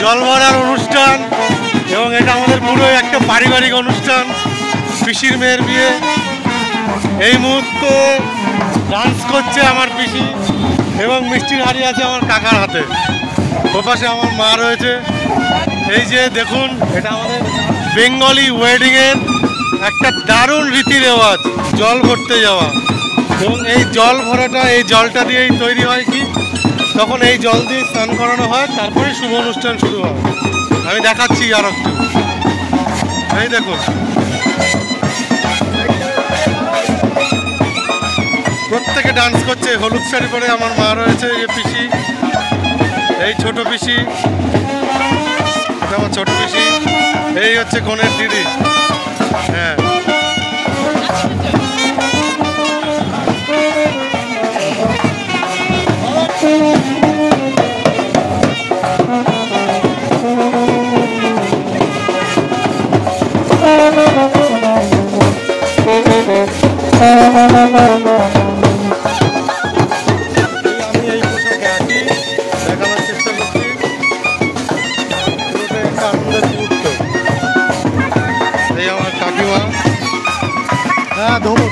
জল ভরার অনুষ্ঠান এবং এটা আমাদের পুরো একটা পারিবারিক অনুষ্ঠান। পিসির মেয়ের বিয়ে। এই মুহূর্তে ডান্স করছে আমার পিসি এবং মিষ্টির হাড়ি আছে আমার কাকার হাতে। ওপাশে আমার মা রয়েছে। এই যে দেখুন, এটা আমাদের বেঙ্গলি ওয়েডিংয়ের একটা দারুণ রীতি রেওয়াজ, জল ভরতে যাওয়া। এবং এই জল ভরাটা, এই জলটা দিয়েই তৈরি হয় কি, তখন এই জল দিয়ে স্নান করানো হয়, তারপরে শুভ অনুষ্ঠান শুরু হয়। আমি দেখাচ্ছি আর একটু। এই দেখুন, প্রত্যেকে ডান্স করছে। হলুদ শাড়ি পরে আমার মা রয়েছে, এই পিসি, এই ছোট পিসি, আমার ছোট পিসি, এই হচ্ছে কনের দিদি। হ্যাঁ, আমি এই পোশাকে আছি, দেখানোর চেষ্টা করছি। একটা আনন্দের মুহূর্ত। এই আমার কাকিমা। হ্যাঁ, ধরো।